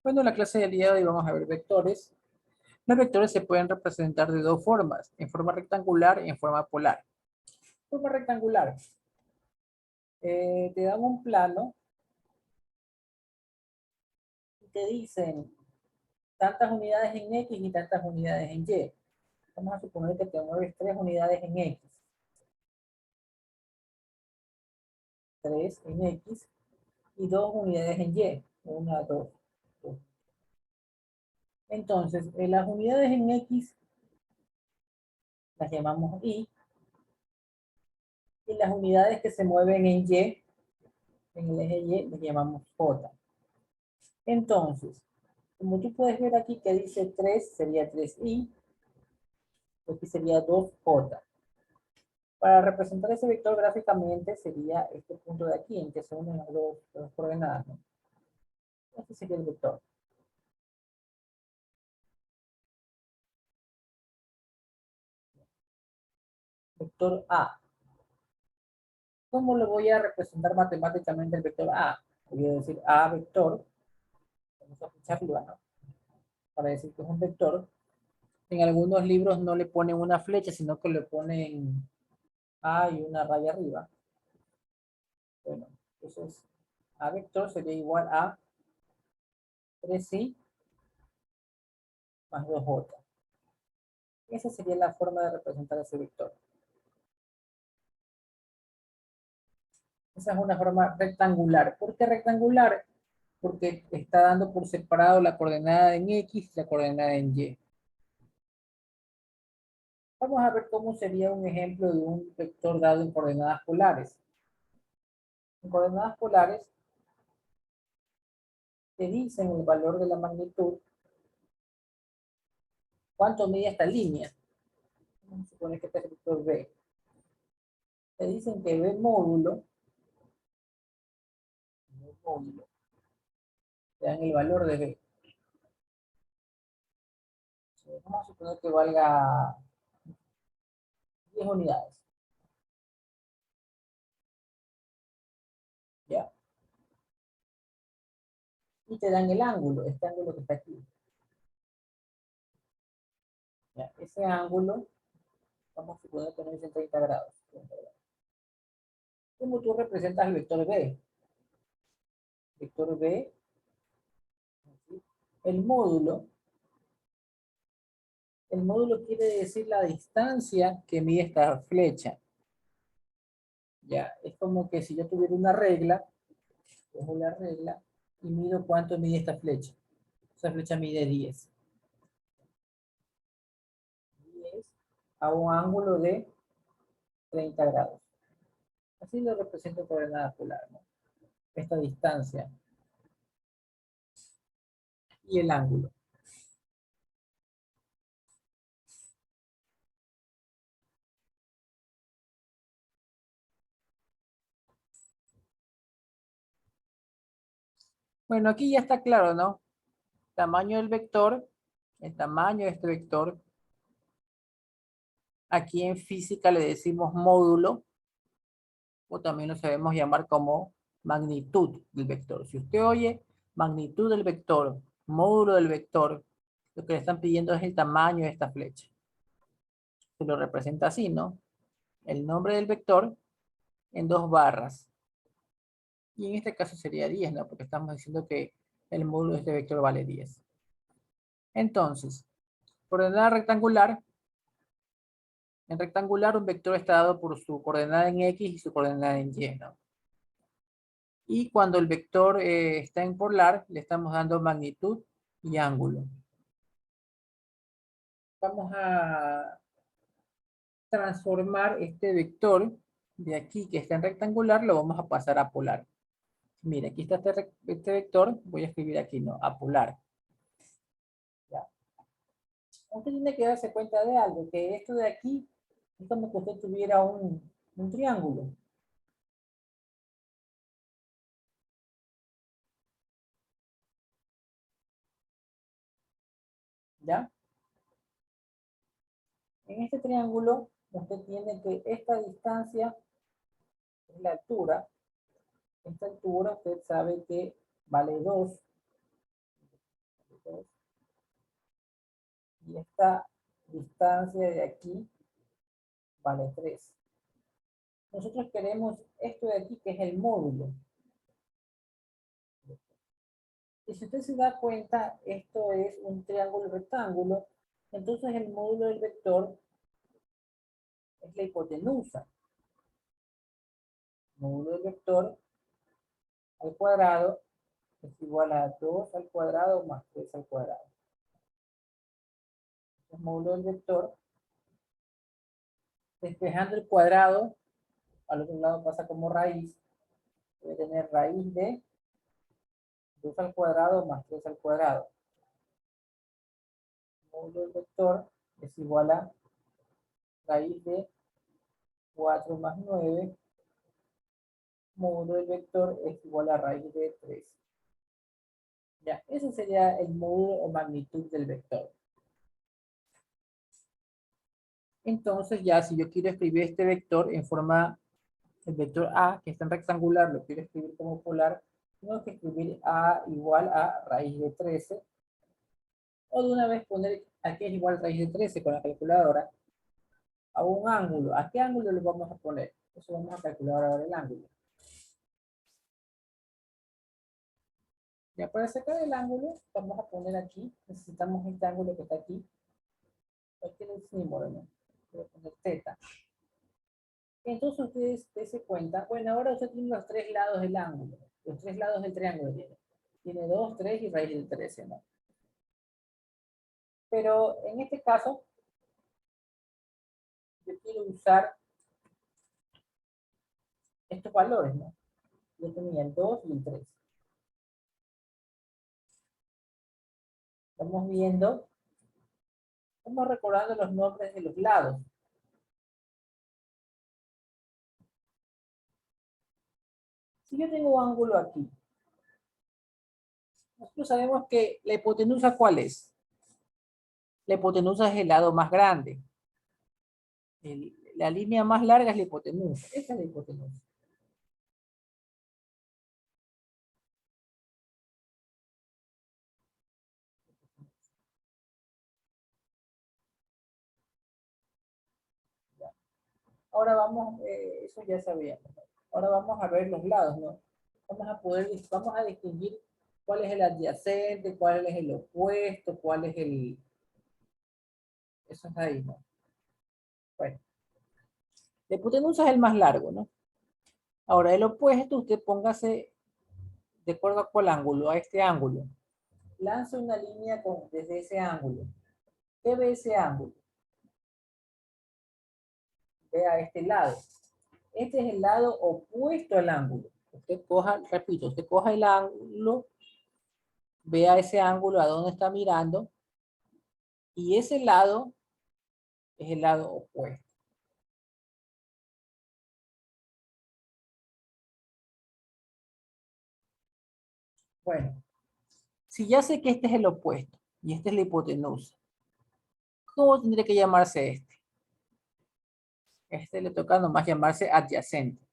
Bueno, en la clase del día de hoy vamos a ver vectores. Los vectores se pueden representar de dos formas, en forma rectangular y en forma polar. Forma rectangular, te dan un plano y te dicen tantas unidades en X y tantas unidades en Y. Vamos a suponer que te mueves 3 unidades en X, 3 en X y 2 unidades en Y. 1, 2, 2. Entonces, las unidades en X las llamamos Y y las unidades que se mueven en Y, en el eje Y, las llamamos J. Entonces, como tú puedes ver aquí que dice 3, sería 3i, aquí sería 2j. Para representar ese vector gráficamente sería este punto de aquí, en que se unen las dos coordenadas, ¿no? Este sería el vector. Vector A. ¿Cómo lo voy a representar matemáticamente el vector A? Voy a decir A vector, vamos a flecha arriba, ¿no? Para decir que es un vector. En algunos libros no le ponen una flecha, sino que le ponen A y una raya arriba. Bueno, entonces A vector sería igual a 3i más 2j. Esa sería la forma de representar ese vector. Esa es una forma rectangular. ¿Por qué rectangular? Porque está dando por separado la coordenada en X y la coordenada en Y. Vamos a ver cómo sería un ejemplo de un vector dado en coordenadas polares. En coordenadas polares te dicen el valor de la magnitud, cuánto mide esta línea. Vamos a suponer que este es el vector B. Te dicen que B módulo, te dan el valor de B. Vamos a suponer que valga 10 unidades. ¿Ya? Y te dan el ángulo, este ángulo que está aquí. ¿Ya? Ese ángulo, vamos a suponer que no es en 30 grados. ¿Cómo tú representas el vector B? Vector B, ¿sí? El módulo quiere decir la distancia que mide esta flecha. Ya, es como que si yo tuviera una regla, cojo la regla y mido cuánto mide esta flecha. Esa flecha mide 10. 10 a un ángulo de 30 grados. Así lo represento en coordenada polar, ¿no? Esta distancia y el ángulo. Bueno, aquí ya está claro, ¿no? Tamaño del vector, el tamaño de este vector. Aquí en física le decimos módulo, o también lo sabemos llamar como magnitud del vector. Si usted oye magnitud del vector, módulo del vector, lo que le están pidiendo es el tamaño de esta flecha. Se lo representa así, ¿no? El nombre del vector en 2 barras. Y en este caso sería 10, ¿no? Porque estamos diciendo que el módulo de este vector vale 10. Entonces, coordenada rectangular. En rectangular, un vector está dado por su coordenada en X y su coordenada en Y, ¿no? Y cuando el vector está en polar, le estamos dando magnitud y ángulo. Vamos a transformar este vector de aquí que está en rectangular, lo vamos a pasar a polar. Mira, aquí está este vector, voy a escribir aquí, ¿no? A polar. ¿Ya? Usted tiene que darse cuenta de algo, que esto de aquí es como que usted tuviera un triángulo. ¿Ya? En este triángulo, usted tiene que esta distancia es la altura. Esta altura usted sabe que vale 2. Y esta distancia de aquí vale 3. Nosotros queremos esto de aquí, que es el módulo. Y si usted se da cuenta, esto es un triángulo rectángulo, entonces el módulo del vector es la hipotenusa. El módulo del vector al cuadrado es igual a 2 al cuadrado más 3 al cuadrado. El módulo del vector, despejando el cuadrado, al otro lado pasa como raíz, debe tener raíz de 2 al cuadrado más 3 al cuadrado. El módulo del vector es igual a raíz de 4 más 9. Módulo del vector es igual a raíz de 3. Ya, ese sería el módulo o magnitud del vector. Entonces ya si yo quiero escribir este vector en forma, el vector A, que está en rectangular, lo quiero escribir como polar, tengo que escribir A igual a raíz de 13. O de una vez poner aquí es igual a raíz de 13 con la calculadora a un ángulo. ¿A qué ángulo le vamos a poner? Eso vamos a calcular ahora el ángulo. Ya para sacar el ángulo, vamos a poner aquí, necesitamos este ángulo que está aquí. Aquí el símbolo, ¿no? Voy a poner θ. Entonces ustedes se cuenta, bueno, ahora usted tiene los tres lados del ángulo, los tres lados del triángulo tiene. Tiene 2, 3 y raíz de 13, ¿no? Pero en este caso, yo quiero usar estos valores, ¿no? Yo tenía el 2 y el 3. Estamos viendo, estamos recordando los nombres de los lados. Si yo tengo un ángulo aquí, nosotros sabemos que la hipotenusa, ¿cuál es? La hipotenusa es el lado más grande. La línea más larga es la hipotenusa. Esa es la hipotenusa. Ahora vamos, eso ya sabíamos, ¿no? Ahora vamos a ver los lados, ¿no? Vamos a distinguir cuál es el adyacente, cuál es el opuesto, cuál es el... Eso es ahí, ¿no? Bueno, la hipotenusa es el más largo, ¿no? Ahora, el opuesto, usted póngase de acuerdo a cuál ángulo, a este ángulo. Lanza una línea desde ese ángulo. ¿Qué ve ese ángulo? Ve a este lado. Este es el lado opuesto al ángulo. Usted coja, repito, usted coja el ángulo, vea ese ángulo a dónde está mirando, y ese lado es el lado opuesto. Bueno, si ya sé que este es el opuesto y esta es la hipotenusa, ¿cómo tendría que llamarse este? Este le toca nomás llamarse adyacente.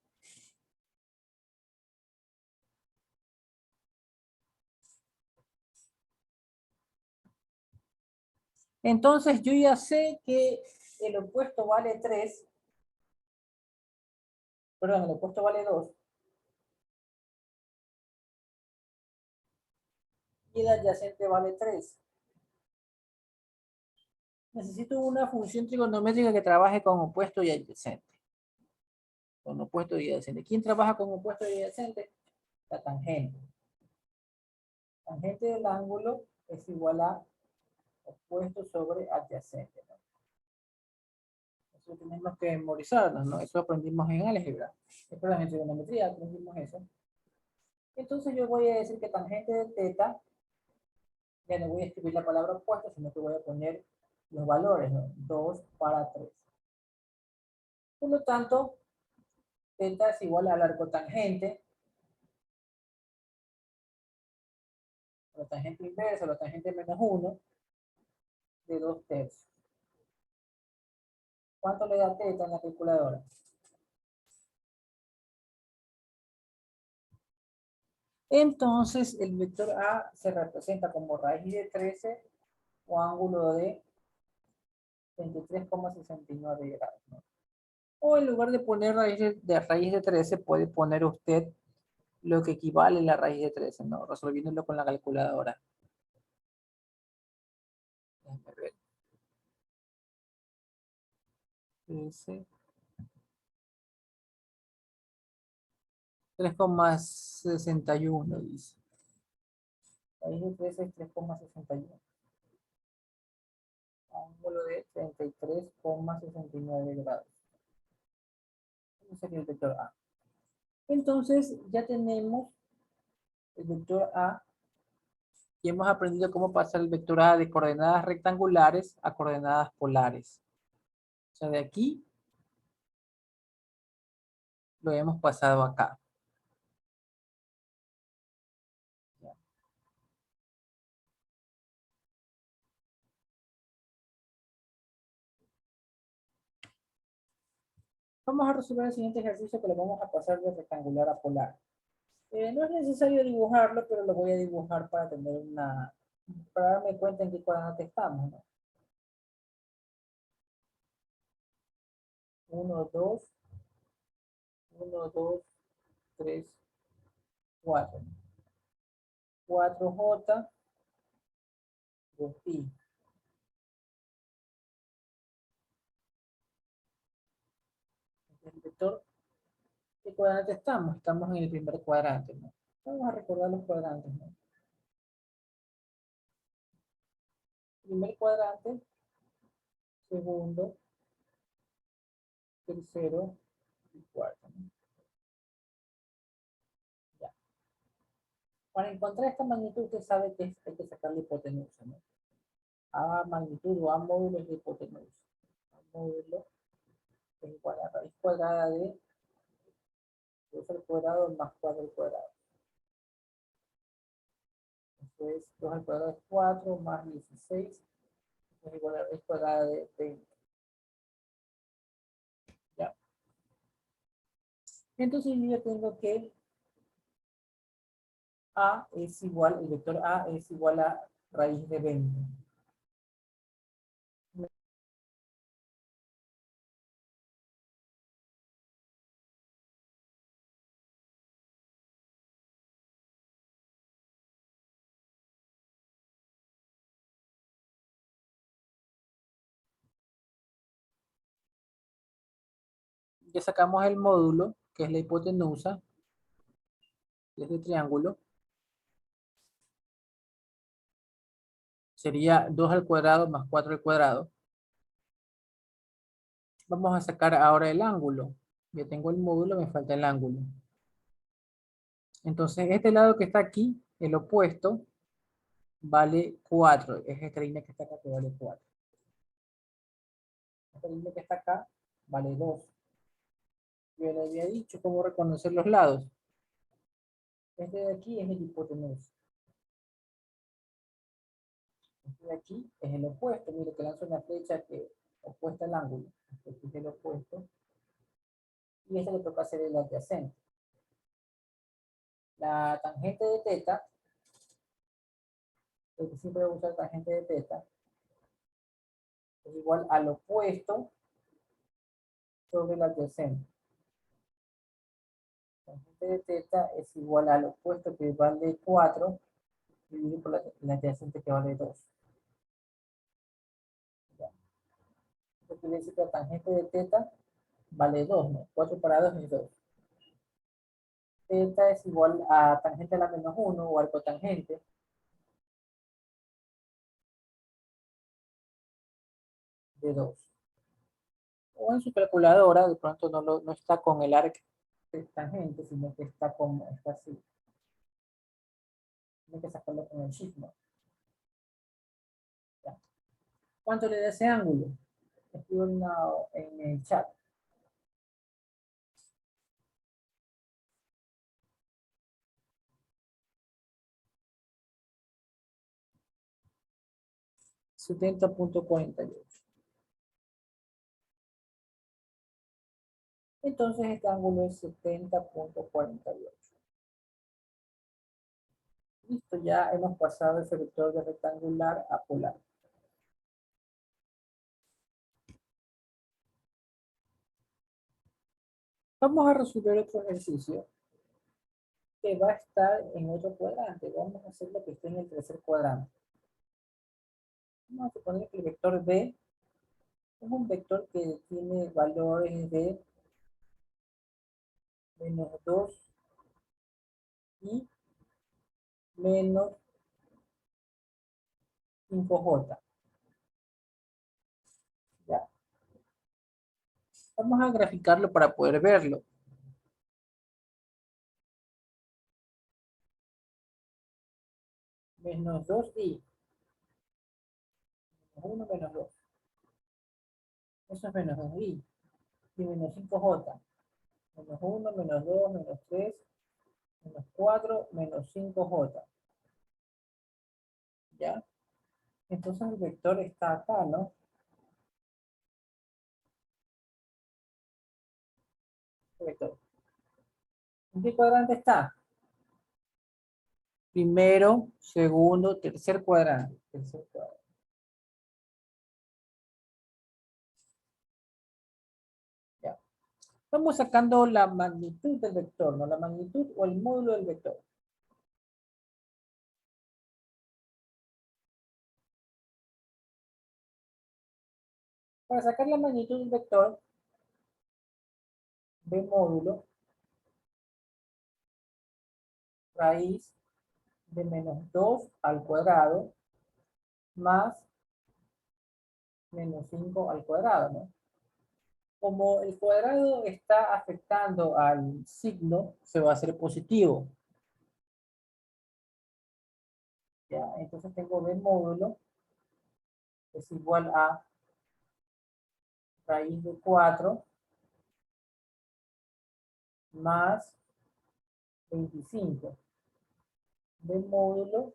Entonces yo ya sé que el opuesto vale 3, perdón, el opuesto vale 2, y el adyacente vale 3. Necesito una función trigonométrica que trabaje con opuesto y adyacente. Con opuesto y adyacente. ¿Quién trabaja con opuesto y adyacente? La tangente. Tangente del ángulo es igual a opuesto sobre adyacente, ¿no? Eso tenemos que memorizarnos, ¿no? Eso aprendimos en álgebra. Perdón, en trigonometría aprendimos eso. Entonces yo voy a decir que tangente de θ, ya no voy a escribir la palabra opuesto, sino que voy a poner los valores, ¿no? 2 para 3. Por lo tanto, θ es igual al arco tangente, la tangente inversa, la tangente menos 1, de 2 tercios. ¿Cuánto le da θ en la calculadora? Entonces, el vector A se representa como raíz de 13 o ángulo de 23,69 grados, ¿no? O en lugar de poner raíz de 13, puede poner usted lo que equivale a la raíz de 13, ¿no? Resolviéndolo con la calculadora. Déjame ver. 13. 3,61 dice. Raíz de 13 es 3,61. Ángulo de 33,69 grados. Ese sería el vector A. Entonces ya tenemos el vector A y hemos aprendido cómo pasar el vector A de coordenadas rectangulares a coordenadas polares. O sea, de aquí lo hemos pasado acá. Vamos a resolver el siguiente ejercicio que lo vamos a pasar de rectangular a polar. No es necesario dibujarlo, pero lo voy a dibujar para tener para darme cuenta en qué cuadrante estamos, ¿no? 1, 2, 1, 2, 3, 4. 4J, 2I. El vector, ¿qué cuadrante estamos? Estamos en el primer cuadrante, ¿no? Vamos a recordar los cuadrantes, ¿no? Primer cuadrante, segundo, tercero y cuarto, ¿no? Ya. Para encontrar esta magnitud, usted sabe que hay que sacar la hipotenusa, ¿no? A magnitud o A módulo es la hipotenusa. A módulo es igual a raíz cuadrada de 2 al cuadrado más 4 al cuadrado. Entonces, 2 al cuadrado es 4 más 16 es igual a raíz cuadrada de 20. ¿Ya? Entonces yo ya tengo que A es igual, el vector A es igual a raíz de 20. Ya sacamos el módulo, que es la hipotenusa, de este triángulo. Sería 2 al cuadrado más 4 al cuadrado. Vamos a sacar ahora el ángulo. Ya tengo el módulo, me falta el ángulo. Entonces, este lado que está aquí, el opuesto, vale 4. Es esta línea que está acá que vale 4. Esta línea que está acá vale 2. Yo le había dicho cómo reconocer los lados. Este de aquí es el hipotenusa. Este de aquí es el opuesto. Mire que lanzo una flecha que opuesta al ángulo. Este es el opuesto. Y este le toca hacer el adyacente. La tangente de teta, porque siempre voy a usar tangente de teta, es igual al opuesto sobre el adyacente. La tangente de teta es igual al opuesto que vale 4 dividido por la adyacente que vale 2. Esto quiere decir que la tangente de teta vale 2, ¿no? 4 para 2 es 2. Teta es igual a tangente a la menos 1 o al cotangente de 2. O en su calculadora, de pronto no está con el arc de tangente, sino que está así. Tiene que sacarlo con el shift, ¿no? Ya. ¿Cuánto le da ese ángulo? Escribo en el chat. $70,48. Entonces este ángulo es 70,48. Listo, ya hemos pasado ese vector de rectangular a polar. Vamos a resolver otro ejercicio que va a estar en otro cuadrante. Vamos a hacer lo que esté en el tercer cuadrante. Vamos a suponer que el vector B es un vector que tiene valores de -2 y menos 5J. ¿Ya? Vamos a graficarlo para poder verlo. -2i. -1 menos 2. Eso es -2i. Y menos 5J. -1, -2, -3, -4, -5J. ¿Ya? Entonces el vector está acá, ¿no? El vector. ¿En qué cuadrante está? Primero, segundo, tercer cuadrante. Tercer cuadrante. Ya. Vamos sacando la magnitud del vector, ¿no? La magnitud o el módulo del vector. Para sacar la magnitud del vector, B módulo, raíz de -2 al cuadrado, más -5 al cuadrado, ¿no? Como el cuadrado está afectando al signo, se va a hacer positivo. ¿Ya? Entonces tengo B módulo es igual a raíz de 4 más 25. B módulo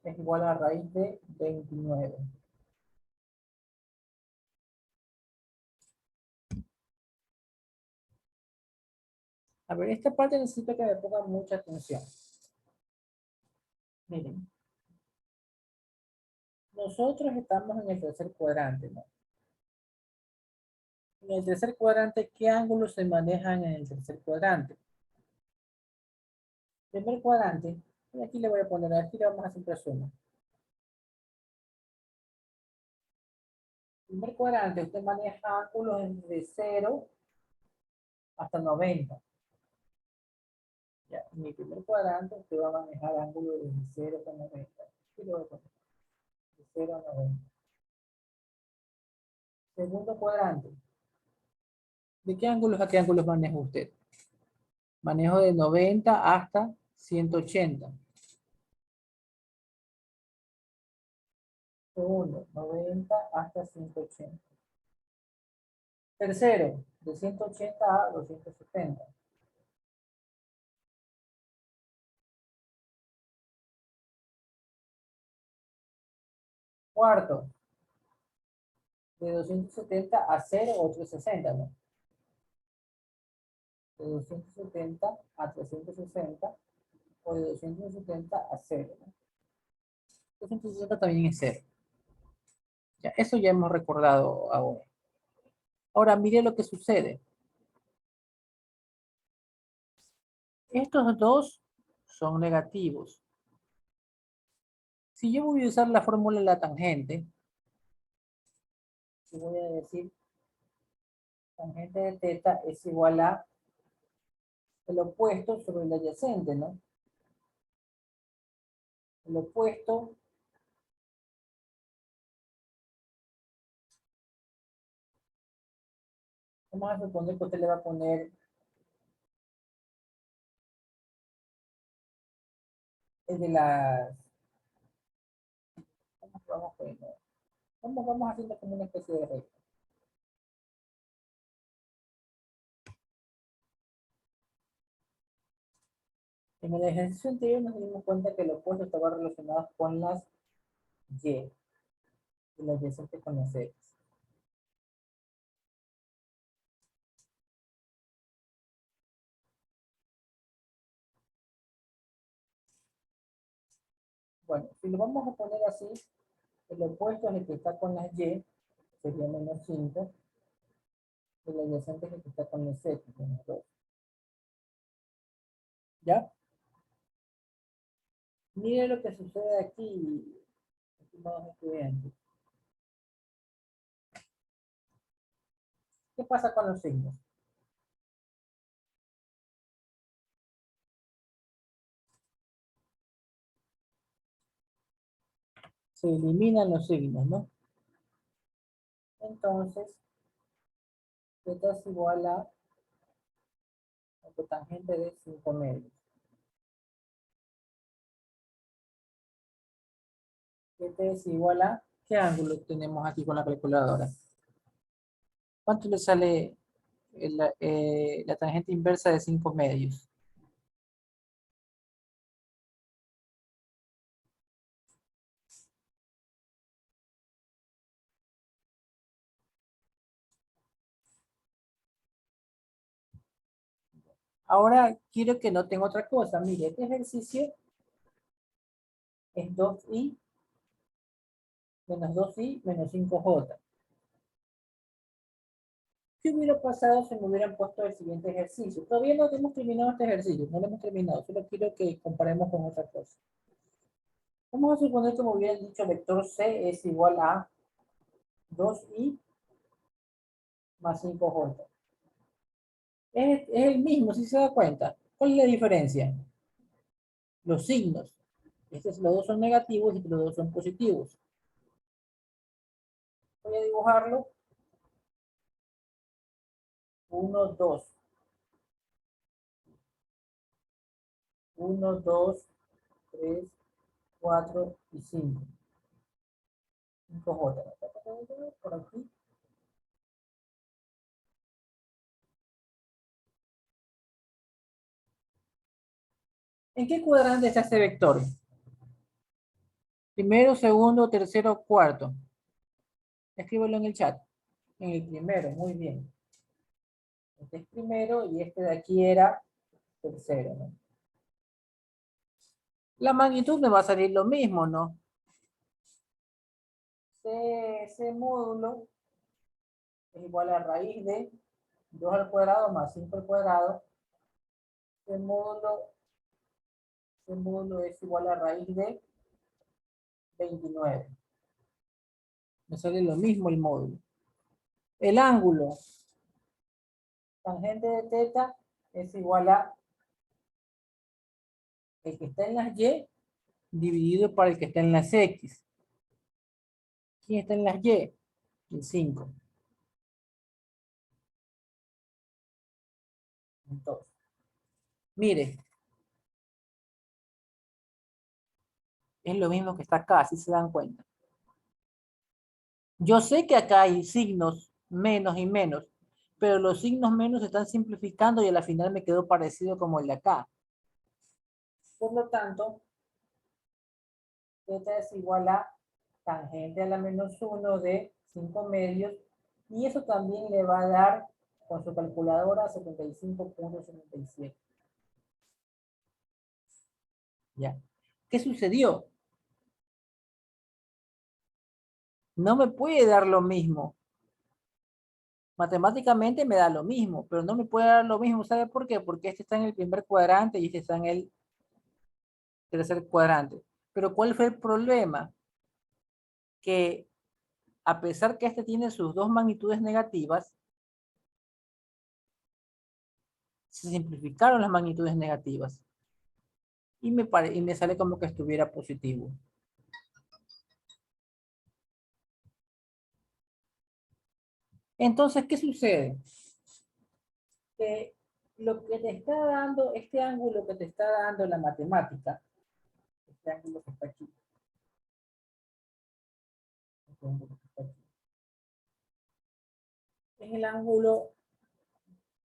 es igual a raíz de 29. A ver, esta parte necesito que me pongan mucha atención. Miren, nosotros estamos en el tercer cuadrante, ¿no? En el tercer cuadrante, ¿qué ángulos se manejan en el tercer cuadrante? Primer cuadrante, y aquí le voy a poner, aquí le vamos a hacer un resumen. Primer cuadrante, usted maneja ángulos de 0 hasta 90. Ya, en mi primer cuadrante, usted va a manejar ángulos de 0 hasta 90. Aquí le voy a poner, de 0 a 90. Segundo cuadrante, ¿de qué ángulos a qué ángulos maneja usted? Manejo de 90 hasta 180. Segundo, 90 hasta 180. Tercero, de 180 a 270. Cuarto, de 270 a 0 o 360, ¿no? De 270 a 360 o de 270 a 0, ¿no? 260 también es 0. Ya, eso ya hemos recordado ahora. Ahora, mire lo que sucede. Estos dos son negativos. Si yo voy a usar la fórmula de la tangente, y voy a decir tangente de teta es igual a el opuesto sobre el adyacente, ¿no? El opuesto vamos a suponer que usted le va a poner el de las... ¿Cómo vamos a poner? Vamos haciendo como una especie de recta. En el ejercicio anterior nos dimos cuenta que el opuesto estaba relacionado con las y el adyacente con las x. Bueno, si lo vamos a poner así, el opuesto es el que está con las y, sería -5, el adyacente es el que está con las x, -2. ¿Ya? Mire lo que sucede aquí, estimados estudiantes. ¿Qué pasa con los signos? Se eliminan los signos, ¿no? Entonces, θ es igual a la cotangente de 5 medios. Θ es igual a, ¿qué ángulo tenemos aquí con la calculadora? ¿Cuánto le sale la tangente inversa de 5 medios? Ahora quiero que noten otra cosa. Mire, este ejercicio es 2i menos 2i menos 5j. ¿Qué hubiera pasado si me hubieran puesto el siguiente ejercicio? Todavía no hemos terminado este ejercicio, no lo hemos terminado, solo quiero que comparemos con otra cosa. Vamos a suponer que me hubieran dicho vector C es igual a 2i más 5j. Es el mismo, si se da cuenta. ¿Cuál es la diferencia? Los signos. Los dos son negativos y los dos son positivos. Voy a dibujarlo. 1, 2. 1, 2, 3, 4 y 5. 5j. Por aquí. ¿En qué cuadrante está este vector? Primero, segundo, tercero, cuarto. Escríbelo en el chat. En el primero, muy bien. Este es primero y este de aquí era tercero, ¿no? La magnitud me va a salir lo mismo, ¿no? C módulo es igual a raíz de 2 al cuadrado más 5 al cuadrado. C módulo es igual a raíz de 29. Me sale lo mismo el módulo. El ángulo tangente de teta es igual a el que está en las Y dividido por el que está en las X. ¿Quién está en las Y? El 5. Entonces, mire, es lo mismo que está acá, si se dan cuenta. Yo sé que acá hay signos menos y menos, pero los signos menos se están simplificando y a la final me quedó parecido como el de acá. Por lo tanto, θ es igual a tangente a la menos 1 de 5 medios, y eso también le va a dar con su calculadora 75.77. ¿Ya? ¿Qué sucedió? No me puede dar lo mismo. Matemáticamente me da lo mismo, pero no me puede dar lo mismo. ¿Sabe por qué? Porque este está en el primer cuadrante y este está en el tercer cuadrante. Pero ¿cuál fue el problema? Que a pesar que este tiene sus dos magnitudes negativas, se simplificaron las magnitudes negativas. Y me sale como que estuviera positivo. Entonces, ¿qué sucede? Que lo que te está dando, este ángulo que te está dando la matemática, este ángulo que está aquí, este ángulo que está aquí, es el ángulo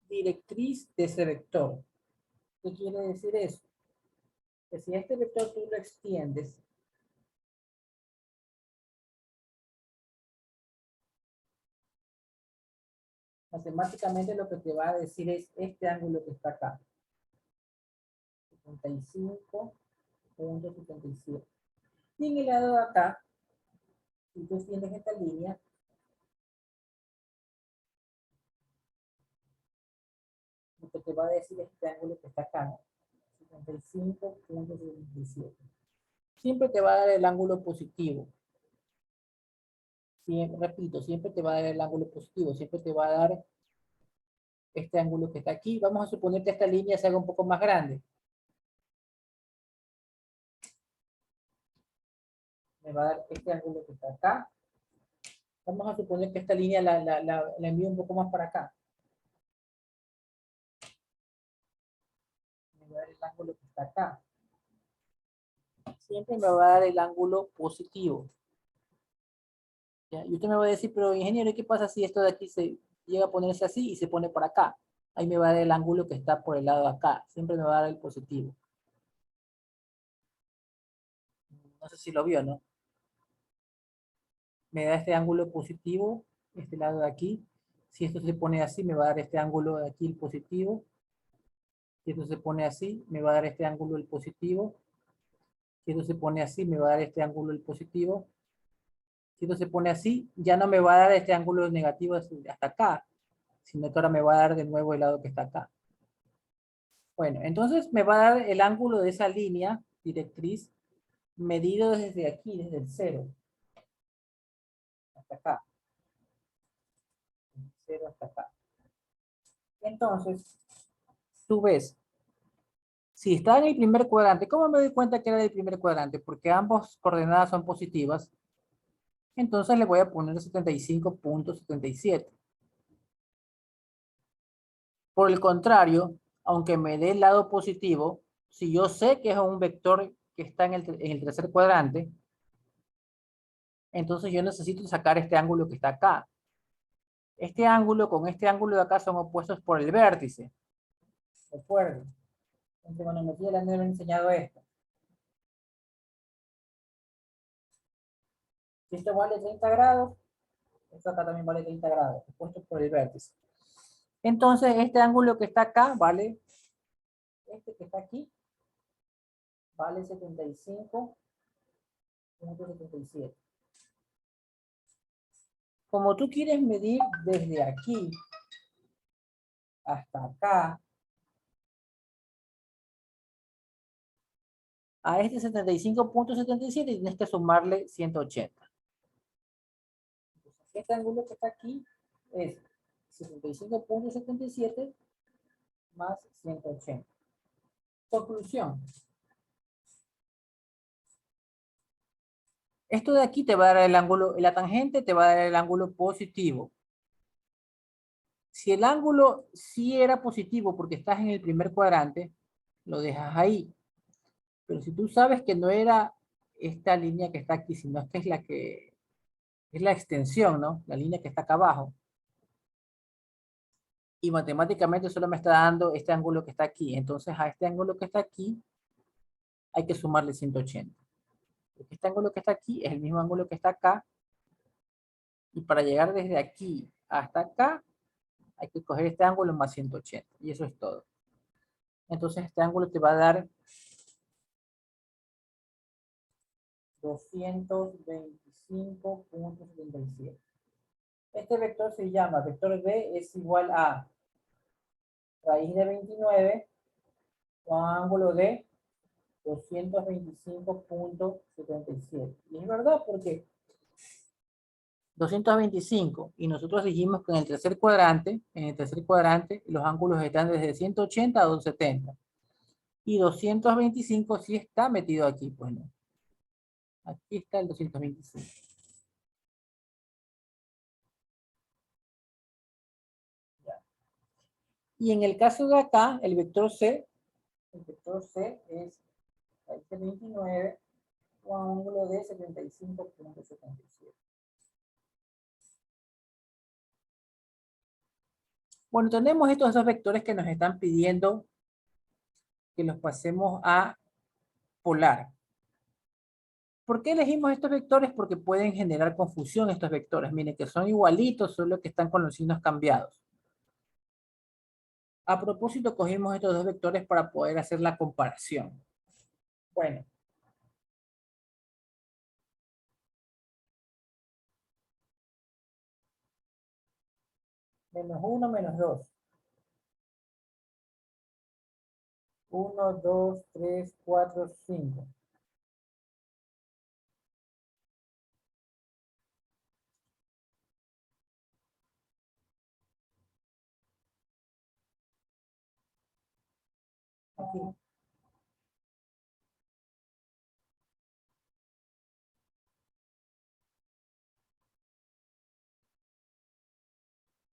directriz de ese vector. ¿Qué quiere decir eso? Que si este vector tú lo extiendes, matemáticamente lo que te va a decir es este ángulo que está acá. 75.77. Y en el lado de acá, si tú extiendes esta línea, lo que te va a decir es este ángulo que está acá, ¿no? 75.77. Siempre te va a dar el ángulo positivo. Siempre, repito, siempre te va a dar el ángulo positivo, siempre te va a dar este ángulo que está aquí. Vamos a suponer que esta línea se haga un poco más grande. Me va a dar este ángulo que está acá. Vamos a suponer que esta línea la envío un poco más para acá. Me va a dar el ángulo que está acá. Siempre me va a dar el ángulo positivo. ¿Ya? Y usted me va a decir, pero ingeniero, ¿qué pasa si esto de aquí se llega a ponerse así y se pone por acá? Ahí me va a dar el ángulo que está por el lado de acá. Siempre me va a dar el positivo. No sé si lo vio, ¿no? Me da este ángulo positivo, este lado de aquí. Si esto se pone así, me va a dar este ángulo de aquí el positivo. Si esto se pone así, me va a dar este ángulo el positivo. Si esto se pone así, me va a dar este ángulo el positivo. Si esto se pone así, ya no me va a dar este ángulo negativo hasta acá, sino que ahora me va a dar de nuevo el lado que está acá. Bueno, entonces me va a dar el ángulo de esa línea directriz medido desde aquí, desde el 0 hasta acá. 0 hasta acá. Entonces, tú ves, si está en el primer cuadrante, ¿cómo me doy cuenta que era el primer cuadrante? Porque ambas coordenadas son positivas. Entonces le voy a poner 75.77. Por el contrario, aunque me dé el lado positivo, si yo sé que es un vector que está en el tercer cuadrante, entonces yo necesito sacar este ángulo que está acá. Este ángulo con este ángulo de acá son opuestos por el vértice. Recuerden, en trigonometría les han enseñado esto. Si esto vale 30 grados, esto acá también vale 30 grados, opuestos por el vértice. Entonces, este ángulo que está acá vale, este que está aquí, vale 75.77. Como tú quieres medir desde aquí hasta acá, a este 75.77 tienes que sumarle 180. Entonces, este ángulo que está aquí es 75.77 más 180. Conclusión. Esto de aquí te va a dar el ángulo, la tangente te va a dar el ángulo positivo. Si el ángulo sí era positivo porque estás en el primer cuadrante, lo dejas ahí. Pero si tú sabes que no era esta línea que está aquí, sino esta es la que es la extensión, ¿no? La línea que está acá abajo. Y matemáticamente solo me está dando este ángulo que está aquí. Entonces a este ángulo que está aquí hay que sumarle 180. Porque este ángulo que está aquí es el mismo ángulo que está acá. Y para llegar desde aquí hasta acá, hay que coger este ángulo más 180. Y eso es todo. Entonces este ángulo te va a dar 225.77. Este vector se llama, vector B es igual a raíz de 29 con ángulo de 225.77. Y es verdad porque 225, y nosotros dijimos que en el tercer cuadrante, los ángulos están desde 180 a 270. Y 225 sí está metido aquí, pues no. Aquí está el 225. Ya. Y en el caso de acá, el vector C es raíz de 29 con ángulo de 75.77. Bueno, tenemos estos dos vectores que nos están pidiendo que los pasemos a polar. ¿Por qué elegimos estos vectores? Porque pueden generar confusión estos vectores. Miren que son igualitos, solo que están con los signos cambiados. A propósito, cogimos estos dos vectores para poder hacer la comparación. Bueno. -1, -2. 1, 2, 3, 4, 5. Aquí.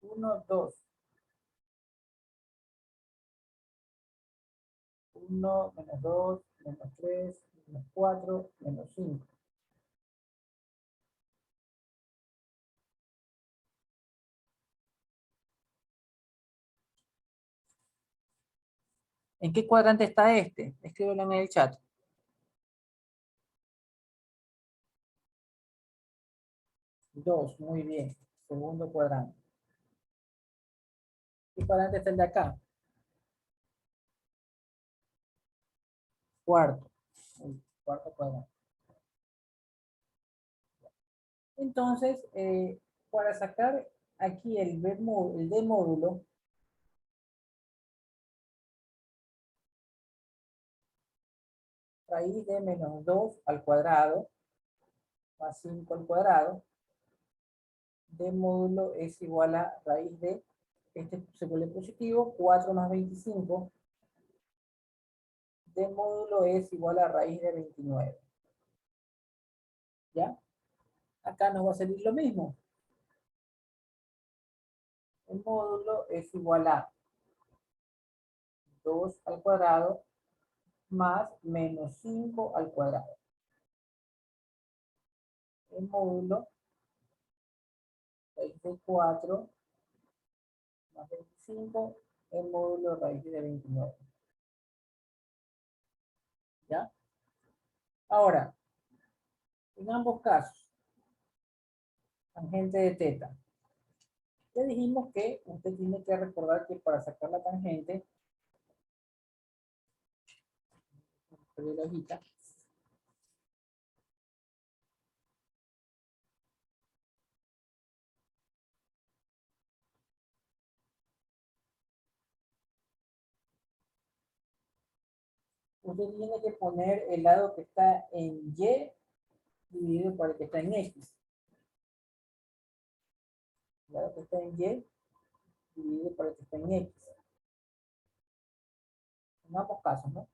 1, 2. 1, menos 2, menos 3, menos 4, menos 5. ¿En qué cuadrante está este? Escríbelo en el chat. 2, muy bien. Segundo cuadrante. ¿Qué cuadrante está el de acá? Cuarto. El cuarto cuadrante. Entonces, para sacar aquí el D módulo, raíz de menos 2 al cuadrado más 5 al cuadrado, D módulo es igual a raíz de, este se vuelve positivo, 4 más 25, D módulo es igual a raíz de 29. ¿Ya? Acá nos va a salir lo mismo. El módulo es igual a 2 al cuadrado más menos 5 al cuadrado. El módulo raíz de 4 más 25, el módulo raíz de 29. ¿Ya? Ahora, en ambos casos, tangente de teta. Ya dijimos que usted tiene que recordar que para sacar la tangente, la hojita, usted tiene que poner el lado que está en Y dividido por el que está en X. El lado que está en Y dividido por el que está en X. En ambos casos, ¿no?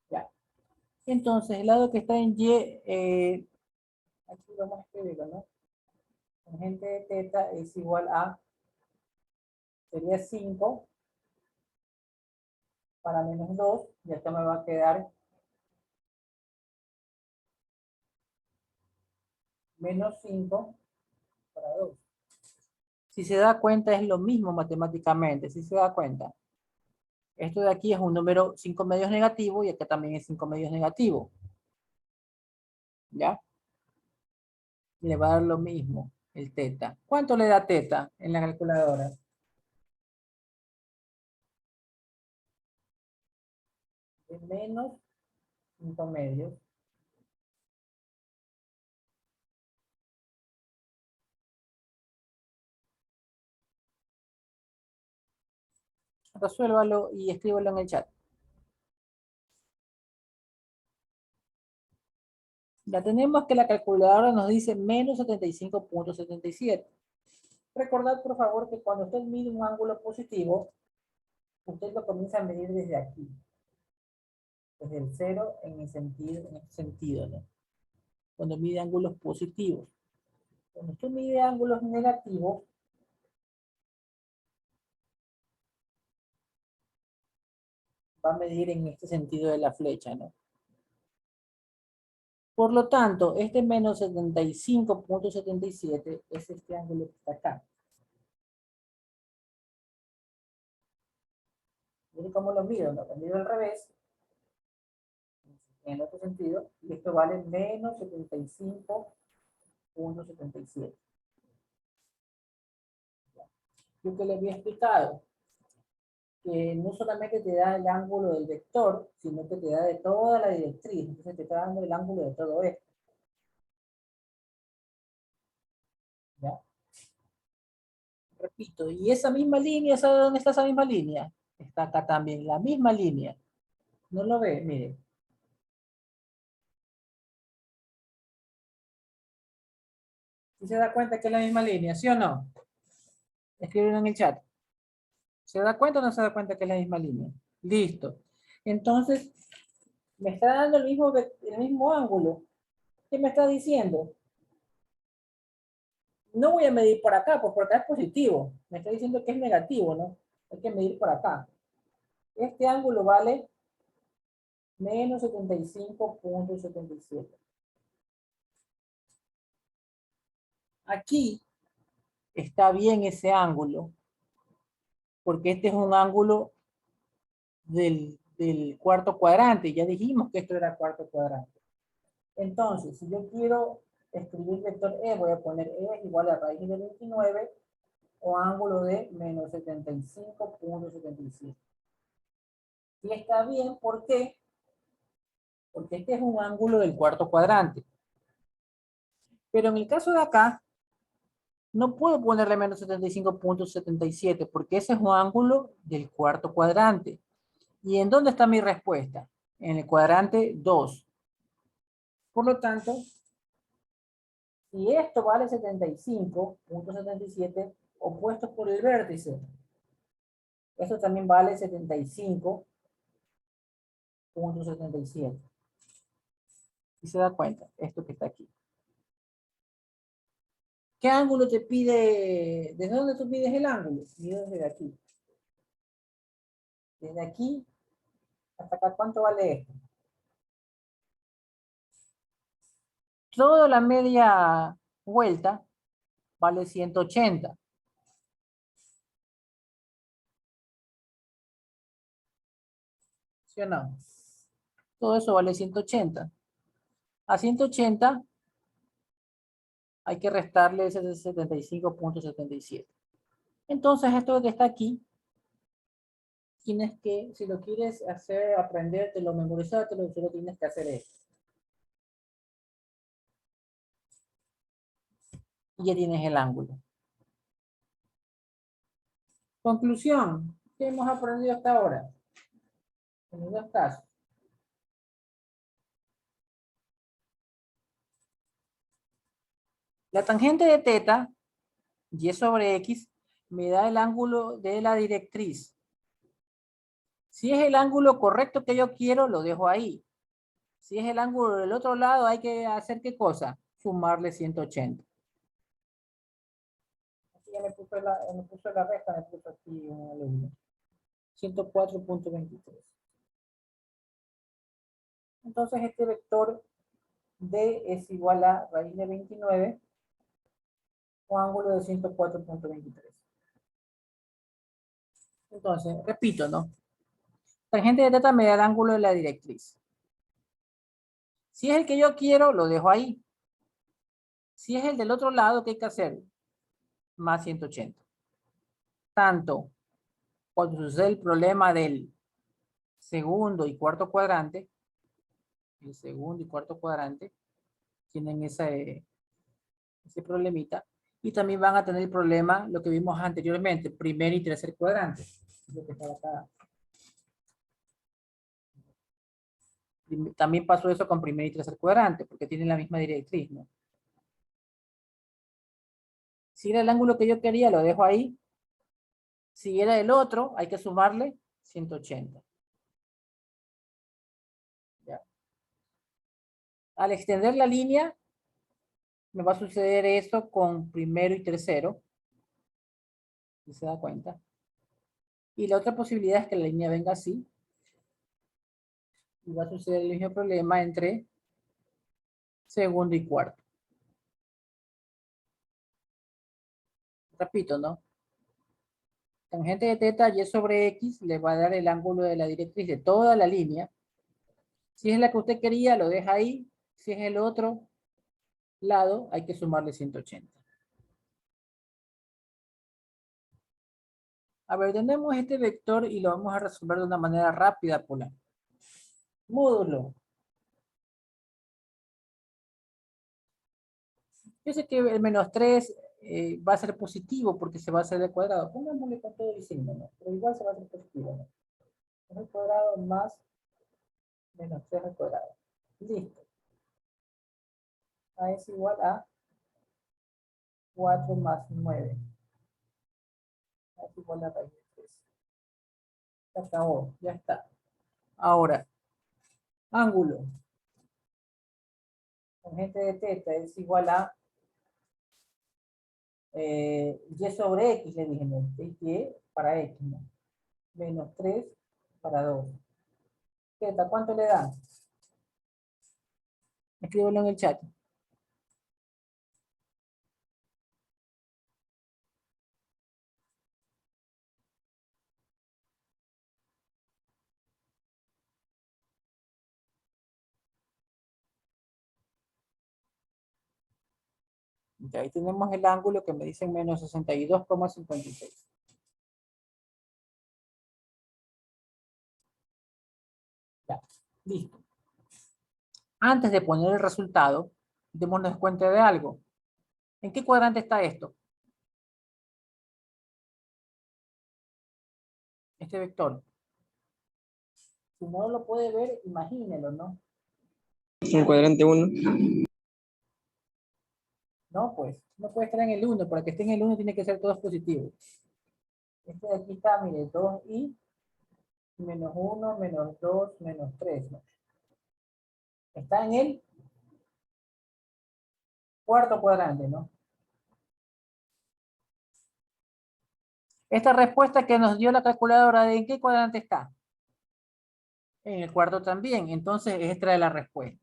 Ya. Entonces, el lado que está en Y, aquí vamos a escribirlo, ¿no? Tangente de teta es igual a, sería 5 para menos 2, y esto me va a quedar menos 5 para 2. Si se da cuenta, es lo mismo matemáticamente, si se da cuenta. Esto de aquí es un número 5 medios negativo y acá también es 5 medios negativo. ¿Ya? Le va a dar lo mismo el teta. ¿Cuánto le da teta en la calculadora? Es menos 5 medios. Resuélvalo y escríbelo en el chat. Ya tenemos que la calculadora nos dice menos 75.77. Recordad, por favor, que cuando usted mide un ángulo positivo, usted lo comienza a medir desde aquí. Desde el cero en el sentido, en este sentido, ¿no? Cuando mide ángulos positivos. Cuando usted mide ángulos negativos, va a medir en este sentido de la flecha, ¿no? Por lo tanto, este menos 75.77 es este ángulo que está acá. Miren cómo lo mido, ¿no? Lo mido al revés, en el otro sentido, y esto vale menos 75.77. Yo que les había explicado, que no solamente te da el ángulo del vector, sino que te da de toda la directriz, entonces te está dando el ángulo de todo esto. ¿Ya? Repito, y esa misma línea, ¿sabe dónde está esa misma línea? Está acá también, la misma línea. ¿No lo ve? Mire. ¿Sí se da cuenta que es la misma línea, sí o no? Escriben en el chat. ¿Se da cuenta o no se da cuenta que es la misma línea? Listo. Entonces, me está dando el mismo ángulo. ¿Qué me está diciendo? No voy a medir por acá, porque por acá es positivo. Me está diciendo que es negativo, ¿no? Hay que medir por acá. Este ángulo vale menos 75,77. Aquí está bien ese ángulo, porque este es un ángulo del cuarto cuadrante. Ya dijimos que esto era cuarto cuadrante. Entonces, si yo quiero escribir vector E, voy a poner E es igual a raíz de 29 o ángulo de menos 75,77. Y está bien, ¿por qué? Porque este es un ángulo del cuarto cuadrante. Pero en el caso de acá, no puedo ponerle menos 75,77 porque ese es un ángulo del cuarto cuadrante. ¿Y en dónde está mi respuesta? En el cuadrante 2. Por lo tanto, si esto vale 75,77 opuestos por el vértice, esto también vale 75,77. Y se da cuenta, esto que está aquí. ¿Qué ángulo te pide? ¿Desde dónde tú pides el ángulo? Mira desde aquí. Desde aquí hasta acá, ¿cuánto vale esto? Toda la media vuelta vale 180. ¿Sí o no? Todo eso vale 180. A 180 hay que restarle ese 75,77. Entonces, esto que está aquí, tienes que, si lo quieres hacer, aprendértelo, memorizártelo, solo tienes que hacer esto. Y ya tienes el ángulo. Conclusión, ¿qué hemos aprendido hasta ahora? En los dos casos. La tangente de teta, y sobre x, me da el ángulo de la directriz. Si es el ángulo correcto que yo quiero, lo dejo ahí. Si es el ángulo del otro lado, hay que hacer ¿qué cosa? Sumarle 180. Aquí ya me puso la resta, me puso aquí un alumno. 104,23. Entonces este vector D es igual a raíz de 29 o ángulo de 104,23. Entonces, repito, ¿no? Tangente de teta me da el ángulo de la directriz. Si es el que yo quiero, lo dejo ahí. Si es el del otro lado, ¿qué hay que hacer? Más 180. Tanto cuando sucede el problema del segundo y cuarto cuadrante, el segundo y cuarto cuadrante tienen ese problemita, y también van a tener el problema, lo que vimos anteriormente, primer y tercer cuadrante. Lo que está acá. También pasó eso con primer y tercer cuadrante, porque tienen la misma directriz, ¿no? Si era el ángulo que yo quería, lo dejo ahí. Si era el otro, hay que sumarle 180. ¿Ya? Al extender la línea, me va a suceder esto con primero y tercero. ¿Sí se da cuenta? Y la otra posibilidad es que la línea venga así. Y va a suceder el mismo problema entre segundo y cuarto. Repito, ¿no? Tangente de teta y sobre x le va a dar el ángulo de la directriz de toda la línea. Si es la que usted quería, lo deja ahí. Si es el otro lado, hay que sumarle 180. A ver, tenemos este vector y lo vamos a resolver de una manera rápida, Pola. Módulo. Yo sé que el menos 3 va a ser positivo porque se va a hacer al cuadrado. Pongámosle con todo el signo, ¿no? Pero igual se va a hacer positivo, ¿no? 2 al cuadrado más menos 3 al cuadrado. Listo. A es igual a 4 más 9. A es igual a raíz de 3. Se acabó, ya está. Ahora, ángulo. Tangente de teta es igual a y sobre x, le dije, ¿no? Y para x, ¿no? Menos 3 para 2. Teta, ¿cuánto le da? Escríbelo en el chat. Y ahí tenemos el ángulo que me dicen menos 62,56. Ya, listo. Antes de poner el resultado, démonos cuenta de algo. ¿En qué cuadrante está esto? Este vector. Si no lo puede ver, imagínelo, ¿no? En el cuadrante 1. No, pues, no puede estar en el 1. Para que esté en el 1 tiene que ser todos positivos. Este de aquí está, mire, 2i, menos 1, menos 2, menos 3, ¿no? Está en el cuarto cuadrante, ¿no? Esta respuesta que nos dio la calculadora, ¿de en qué cuadrante está? En el cuarto también. Entonces, esta es la respuesta.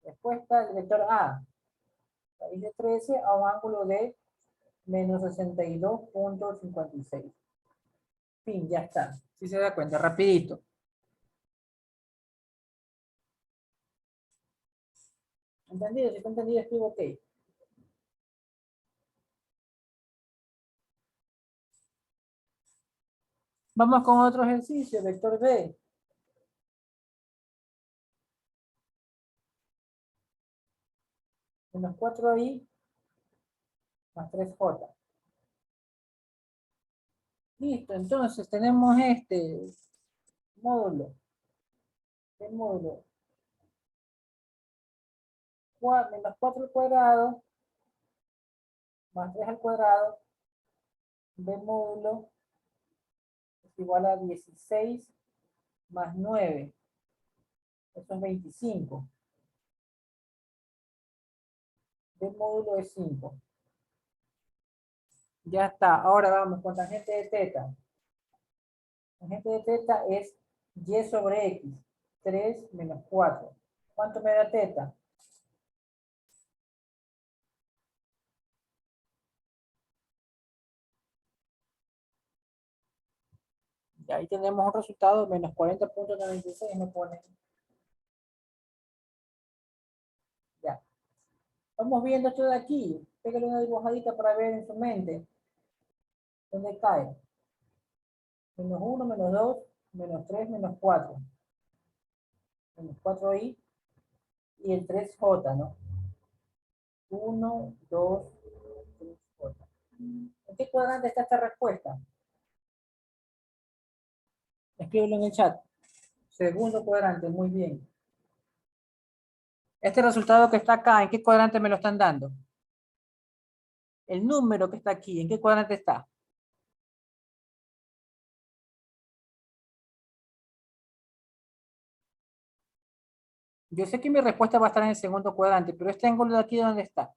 Respuesta del vector A. Raíz de 13 a un ángulo de menos 62,56. Fin, ya está. Si se da cuenta, rapidito. ¿Entendido? Si está entendido, escribo OK. Vamos con otro ejercicio, vector B. Menos 4i más 3j. Listo, entonces tenemos este módulo. ¿Qué módulo? Menos 4 al cuadrado más 3 al cuadrado b módulo es igual a 16 más 9. Eso es 25. B módulo es 5. Ya está. Ahora vamos con tangente de teta. Tangente de teta es y sobre x. 3 menos 4. ¿Cuánto me da teta? Y ahí tenemos un resultado de menos 40,96. Me pone. Ya. Vamos viendo esto de aquí. Pégale una dibujadita para ver en su mente. ¿Dónde cae? Menos 1, menos 2, menos 3, menos 4. Menos 4i y el 3j, ¿no? 1, 2, 3j. ¿En qué cuadrante está esta respuesta? Escríbelo en el chat. Segundo cuadrante, muy bien. Este resultado que está acá, ¿en qué cuadrante me lo están dando? El número que está aquí, ¿en qué cuadrante está? Yo sé que mi respuesta va a estar en el segundo cuadrante, pero este ángulo de aquí, ¿dónde está?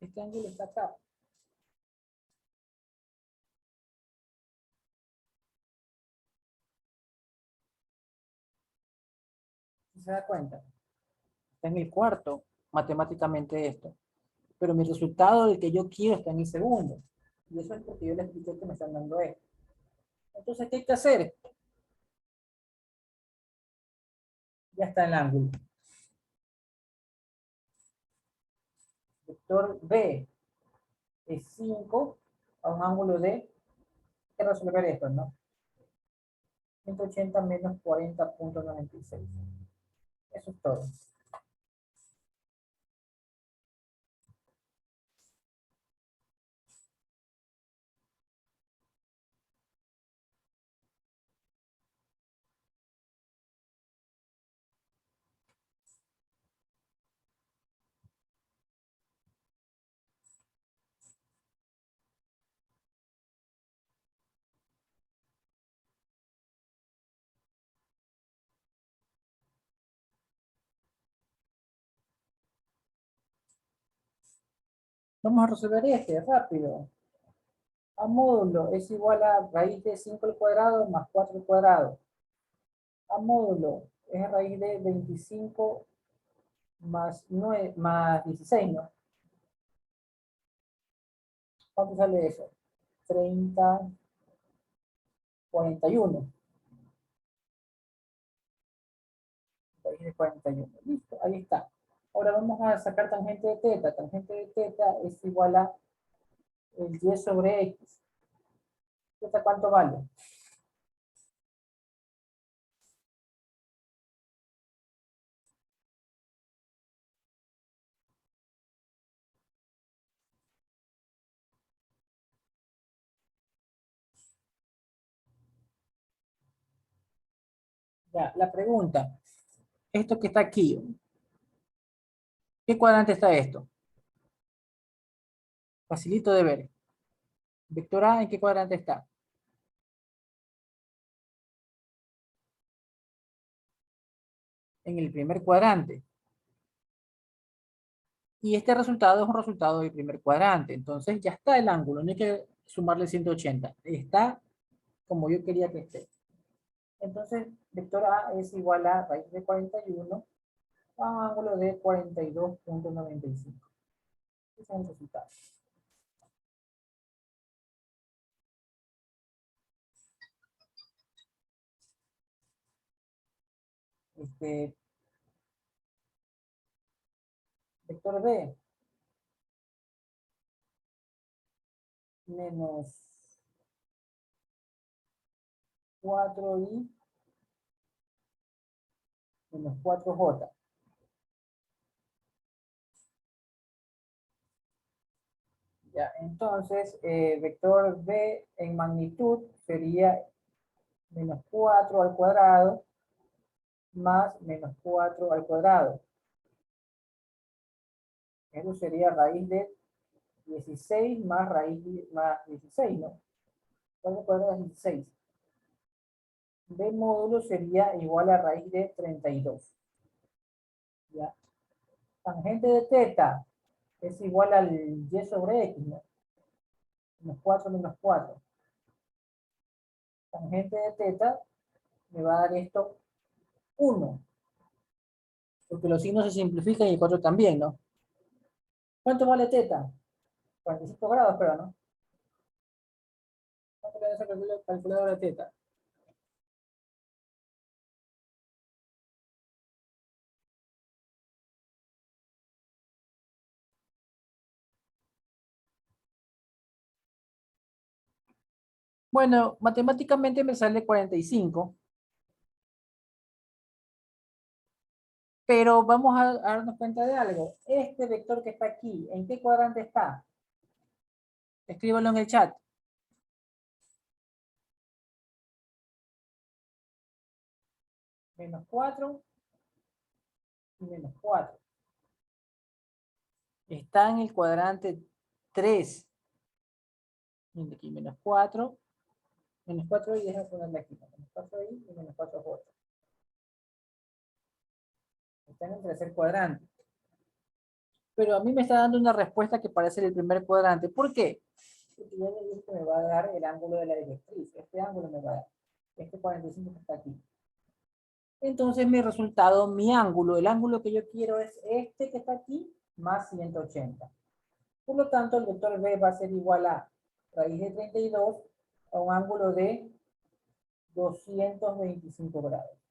Este ángulo está acá. ¿Se da cuenta? Está en el cuarto, matemáticamente esto. Pero mi resultado, el que yo quiero, está en el segundo. Y eso es porque yo les expliqué que me están dando esto. Entonces, ¿qué hay que hacer? Ya está el ángulo. Vector B es 5 a un ángulo de, hay que resolver esto, ¿no? 180 menos 40,96. Eso es todo. Vamos a resolver este rápido. A módulo es igual a raíz de 5 al cuadrado más 4 al cuadrado. A módulo es raíz de 25 más 9, más 16, ¿no? ¿Cuánto sale eso? 30, 41. Raíz de 41. Listo, ahí está. Ahora vamos a sacar tangente de teta. Tangente de teta es igual a el y sobre x. ¿Teta cuánto vale? Ya, la pregunta. Esto que está aquí, ¿qué cuadrante está esto? Facilito de ver. Vector A, ¿en qué cuadrante está? En el primer cuadrante. Y este resultado es un resultado del primer cuadrante. Entonces ya está el ángulo, no hay que sumarle 180. Está como yo quería que esté. Entonces, vector A es igual a raíz de 41 a un ángulo de 42.95. Ese es el resultado. Vector B menos 4i menos 4j. Ya, entonces, vector B en magnitud sería menos 4 al cuadrado más menos 4 al cuadrado. Eso sería raíz de 16 más raíz de, más 16, ¿no? 4 al cuadrado es 16. B módulo sería igual a raíz de 32. ¿Ya? Tangente de teta es igual al y sobre x, ¿no? Menos 4 menos 4. Tangente de teta me va a dar esto 1. Porque los signos se simplifican y el 4 también, ¿no? ¿Cuánto vale teta? 45 grados, pero ¿no? ¿Cuánto le da esa calculadora de teta? Bueno, matemáticamente me sale 45. Pero vamos a darnos cuenta de algo. Este vector que está aquí, ¿en qué cuadrante está? Escríbalo en el chat. Menos 4 y menos 4. Está en el cuadrante 3. Miren aquí, menos 4 y déjame ponerle aquí. Menos 4i y menos 4j. Está en el tercer cuadrante. Pero a mí me está dando una respuesta que parece el primer cuadrante. ¿Por qué? Porque ya le dije que me va a dar el ángulo de la directriz. Este ángulo me va a dar. Este 45 que está aquí. Entonces mi resultado, mi ángulo, el ángulo que yo quiero es este que está aquí, más 180. Por lo tanto, el vector B va a ser igual a raíz de 32 a un ángulo de 225 grados.